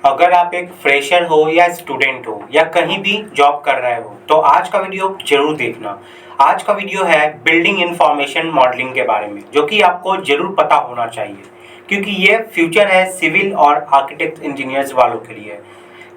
अगर आप एक फ्रेशर हो या स्टूडेंट हो या कहीं भी जॉब कर रहे हो तो आज का वीडियो जरूर देखना। आज का वीडियो है बिल्डिंग इंफॉर्मेशन मॉडलिंग के बारे में, जो कि आपको जरूर पता होना चाहिए क्योंकि ये फ्यूचर है सिविल और आर्किटेक्ट इंजीनियर्स वालों के लिए।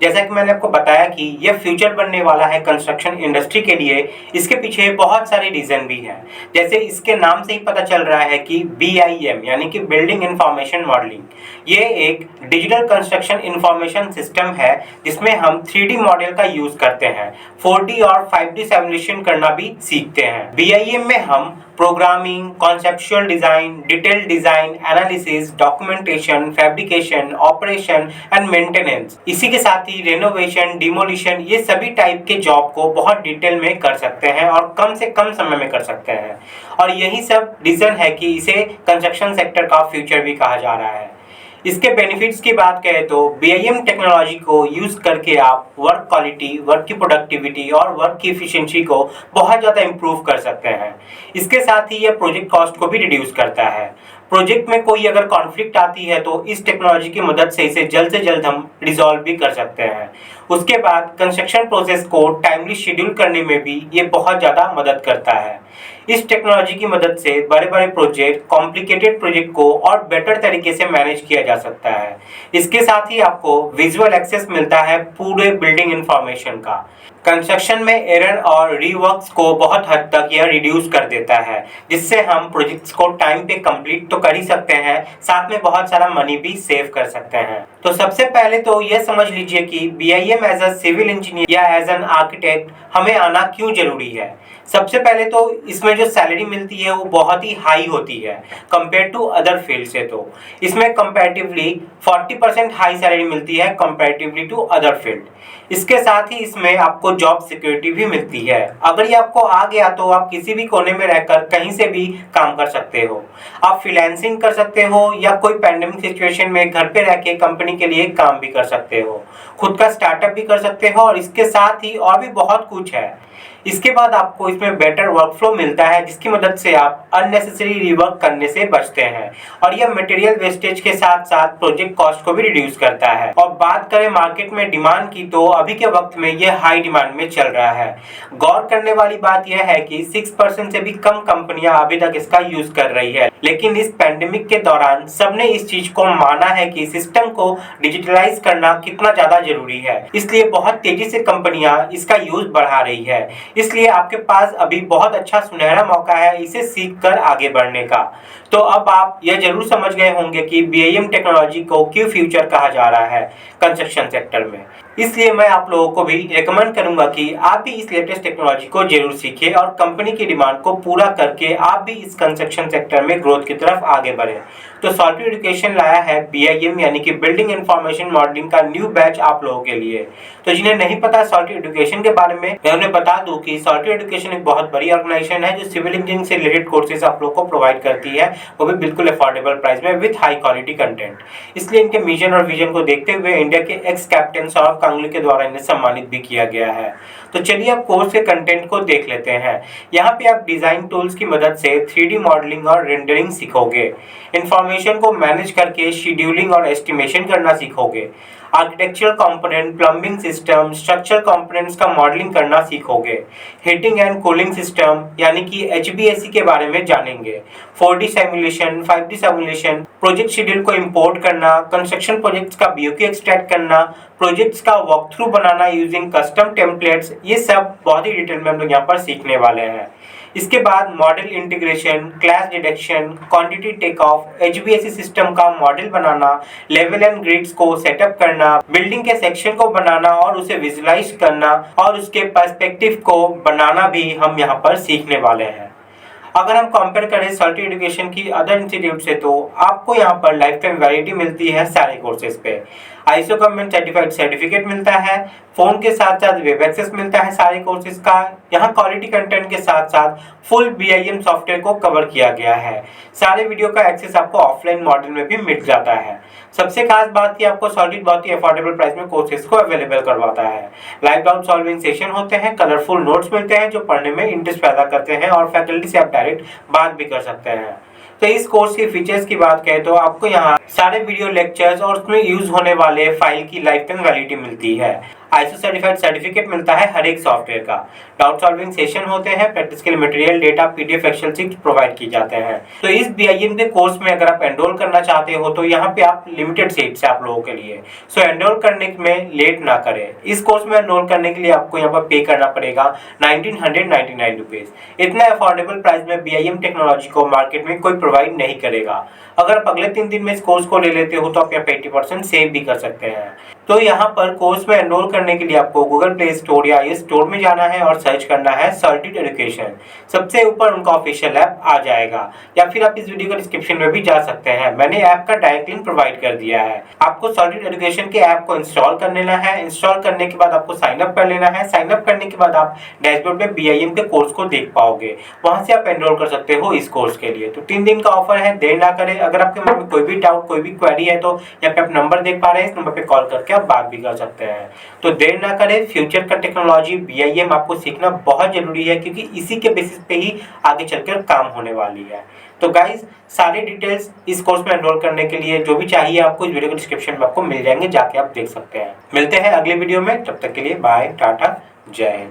जैसा कि मैंने आपको बताया कि यह फ्यूचर बनने वाला है कंस्ट्रक्शन इंडस्ट्री के लिए। इसके पीछे बहुत सारे रीज़न भी हैं। जैसे इसके नाम से ही पता चल रहा है कि BIM यानी कि बिल्डिंग इंफॉर्मेशन मॉडलिंग, ये एक डिजिटल कंस्ट्रक्शन इंफॉर्मेशन सिस्टम है जिसमें हम 3D मॉडल का यूज़ करते हैं, 4D और 5D सिमुलेशन करना भी सीखते हैं। BIM में हम programming, conceptual design, detail design, analysis, documentation, fabrication, operation and maintenance, इसी के साथ ही रेनोवेशन, डिमोलिशन, ये सभी टाइप के जॉब को बहुत डिटेल में कर सकते हैं और कम से कम समय में कर सकते हैं। और यही सब रीज़न है कि इसे कंस्ट्रक्शन सेक्टर का फ्यूचर भी कहा जा रहा है। इसके बेनिफिट्स की बात करें तो BIM टेक्नोलॉजी को यूज़ करके आप वर्क क्वालिटी, वर्क की प्रोडक्टिविटी और वर्क की एफिशिएंसी को बहुत ज़्यादा इम्प्रूव कर सकते हैं। इसके साथ ही यह प्रोजेक्ट कॉस्ट को भी रिड्यूस करता है। प्रोजेक्ट में कोई अगर कॉन्फ्लिक्ट आती है तो इस टेक्नोलॉजी की मदद से इसे जल्द से जल्द हम रिजॉल्व भी कर सकते हैं। उसके बाद कंस्ट्रक्शन प्रोसेस को टाइमली शेड्यूल करने में भी ये बहुत ज़्यादा मदद करता है। इस टेक्नोलॉजी की मदद से बड़े बड़े प्रोजेक्ट, कॉम्प्लिकेटेड प्रोजेक्ट को और बेटर तरीके से मैनेज किया जा सकता है। इसके साथ ही आपको विजुअल एक्सेस मिलता है पूरे बिल्डिंग इंफॉर्मेशन का। कंस्ट्रक्शन में एरर और रीवर्क्स को बहुत हद तक यह रिड्यूस कर देता है, जिससे हम प्रोजेक्ट्स को टाइम पे कंप्लीट तो कर ही सकते हैं, साथ में बहुत सारा मनी भी सेव कर सकते हैं। तो सबसे पहले तो यह समझ लीजिए कि BIM as a civil engineer या एज एन आर्किटेक्ट हमें आना क्यों जरूरी है। सबसे पहले तो इसमें जो सैलरी मिलती है वो बहुत ही हाई होती है कंपेयर टू अदर फील्ड से। तो इसमें कंपैरेटिवली 40% हाई सैलरी मिलती है कंपैरेटिवली टू अदर फील्ड। इसके साथ ही इसमें आपको जॉब सिक्योरिटी भी मिलती है। अगर ये आपको आ गया तो आप किसी भी कोने में रहकर कहीं से भी काम कर सकते हो। आप फ्रीलांसिंग कर सकते हो या कोई पैंडेमिक सिचुएशन में घर पे रह के कंपनी के लिए काम भी कर सकते हो, खुद का स्टार्टअप भी कर सकते हो और इसके साथ ही और भी बहुत कुछ है। इसके बाद आपको इसमें बेटर वर्कफ्लो मिलता है जिसकी मदद से आप अननेसेसरी रिवर्क करने से बचते हैं और यह मटेरियल वेस्टेज के साथ साथ प्रोजेक्ट कॉस्ट को भी रिड्यूस करता है। और बात करें मार्केट में डिमांड की तो अभी के वक्त में यह हाई डिमांड में चल रहा है। गौर करने वाली बात यह है कि 6% से भी कम कंपनियां अभी तक इसका यूज कर रही है, लेकिन इस पैंडेमिक के दौरान सबने इस चीज को माना है कि सिस्टम को डिजिटलाइज करना कितना ज्यादा जरूरी है, इसलिए बहुत तेजी से कंपनियां इसका यूज बढ़ा रही है। इसलिए आपके पास अभी बहुत अच्छा सुनहरा मौका है इसे सीखकर आगे बढ़ने का। तो अब आप यह जरूर समझ गए होंगे कि BIM टेक्नोलॉजी को क्यों फ्यूचर कहा जा रहा है कंस्ट्रक्शन सेक्टर में। इसलिए मैं आप लोगों को भी रिकमेंड करूंगा कि आप भी इस लेटेस्ट टेक्नोलॉजी को जरूर सीखें और कंपनी की डिमांड को पूरा करके आप भी इस कंस्ट्रक्शन सेक्टर में ग्रोथ की तरफ आगे बढ़ें। तो सॉल्टी एजुकेशन लाया है BIM यानी कि बिल्डिंग इंफॉर्मेशन मॉडलिंग का न्यू बैच आप लोगों के लिए। तो जिन्हें नहीं पता सॉल्टी एजुकेशन के बारे में, मैं उन्हें बता दूं कि सॉल्टी एजुकेशन एक बहुत बड़ी ऑर्गेनाइजेशन है जो सिविल इंजीनियरिंग से रिलेटेड कोर्सेज आप लोगों को प्रोवाइड करती है, वो भी बिल्कुल अफोर्डेबल प्राइस में विद हाई क्वालिटी कंटेंट। इसलिए इनके मिशन और विजन को देखते हुए इंडिया के एक्स कैप्टन सौरभ गांगुली के द्वारा इन्हें सम्मानित भी किया गया है। तो चलिए अब कोर्स के कंटेंट को देख लेते हैं। यहाँ पे आप डिजाइन टूल्स की मदद से 3D मॉडलिंग और रेंडरिंग सीखोगे, इंफॉर्मेशन को मैनेज करके शेड्यूलिंग और एस्टिमेशन करना सीखोगे, architectural component, plumbing system, structural components का मॉडलिंग करना सीखोगे, हीटिंग एंड कूलिंग सिस्टम यानी कि HVAC के बारे में जानेंगे, 4D simulation, 5D simulation, project schedule को इंपोर्ट करना, कंस्ट्रक्शन प्रोजेक्ट्स का BOQ एक्सट्रैक्ट करना, प्रोजेक्ट्स का वॉक थ्रू बनाना यूजिंग कस्टम टेम्पलेट्स, ये सब बहुत ही डिटेल में हम लोग यहाँ पर सीखने वाले हैं। इसके बाद model integration, class detection, quantity take off, HVAC system का मॉडल बनाना, लेवल एंड ग्रिड्स को सेटअप करना, बिल्डिंग के सेक्शन को बनाना और उसे विजुलाइज करना और उसके पर्सपेक्टिव को बनाना भी हम यहाँ पर सीखने वाले हैं। अगर हम कंपेयर करें सॉल्टी एजुकेशन की अदर इंस्टीट्यूट से तो आपको यहाँ पर लाइफ टाइम वैलिडिटी मिलती है सारे कोर्सेज पे, ISO गवर्नमेंट सर्टिफाइड सर्टिफिकेट मिलता है, फोन के साथ साथ वेब एक्सेस मिलता है सारे कोर्सेज का। यहाँ क्वालिटी कंटेंट के साथ साथ फुल BIM सॉफ्टवेयर को कवर किया गया है। सारे वीडियो का एक्सेस आपको ऑफलाइन मॉडल में भी मिल जाता है। सबसे खास बात कि आपको सॉलिड बहुत ही अफोर्डेबल प्राइस में कोर्सेज को अवेलेबल करवाता है। लाइव डाउट सॉल्विंग सेशन होते हैं, कलरफुल नोट्स मिलते हैं जो पढ़ने में इंटरेस्ट पैदा करते हैं और फैकल्टी से आप डायरेक्ट बात भी कर सकते हैं। तो इस कोर्स के फीचर्स की बात करें तो आपको यहाँ सारे वीडियो लेक्चर्स और उसमें यूज होने वाले फाइल की लाइफ टाइम वैलिडिटी मिलती है। ISO सर्टिफाइड सर्टिफिकेट मिलता है हर एक सॉफ्टवेयर का। डाउट सॉल्विंग सेशन होते हैं, प्रैक्टिस के लिए material, data, PDF, excel sheet provide की जाते हैं। तो इस BIM के कोर्स में अगर आप एनरोल करना चाहते हो तो यहाँ पे आप लिमिटेड सीट्स है आप लोगों के लिए। सो एनरोल करने में लेट ना करें। इस कोर्स में एनरोल करने के लिए आपको यहाँ पर पे करना पड़ेगा 1999 रुपीज। इतना अफोर्डेबल प्राइस में BIM टेक्नोलॉजी को मार्केट में कोई प्रोवाइड नहीं करेगा। अगर आप अगले 3 दिन में इस कोर्स को ले लेते हो तो आप यहाँ पे 80% सेव भी कर सकते हैं। तो यहाँ पर कोर्स में एनरोल करने के लिए आपको गूगल प्ले स्टोर या इस स्टोर में जाना है और सर्च करना है सॉलिड एजुकेशन। सबसे ऊपर उनका ऑफिशियल ऐप आ जाएगा, या फिर आप इस वीडियो के डिस्क्रिप्शन में भी जा सकते हैं। मैंने ऐप का डायरेक्ट लिंक प्रोवाइड कर दिया है। आपको सॉलिड एजुकेशन के ऐप को इंस्टॉल कर लेना है। इंस्टॉल करने के बाद आपको साइन अप कर लेना है। साइन अप करने के बाद आप डैशबोर्ड में BIM के कोर्स को देख पाओगे। वहां से आप एनरोल कर सकते हो इस कोर्स के लिए। तो 3 दिन का ऑफर है, देर ना करें। अगर आपके मन में कोई भी डाउट, कोई भी क्वेरी है तो यहाँ पे आप नंबर देख पा रहे हैं, इस नंबर पे कॉल करके आप बात भी कर सकते हैं। तो देर ना करें, फ्यूचर का टेक्नोलॉजी BIM आपको सीखना बहुत जरूरी है, क्योंकि इसी के बेसिस पे ही आगे चलकर काम होने वाली है। तो गाइज, सारे डिटेल्स इस कोर्स में एनरोल करने के लिए जो भी चाहिए आपको इस वीडियो के डिस्क्रिप्शन में आपको मिल जाएंगे, जाके आप देख सकते हैं। मिलते हैं अगले वीडियो में, तब तक के लिए बाय, टाटा, जय हिंद।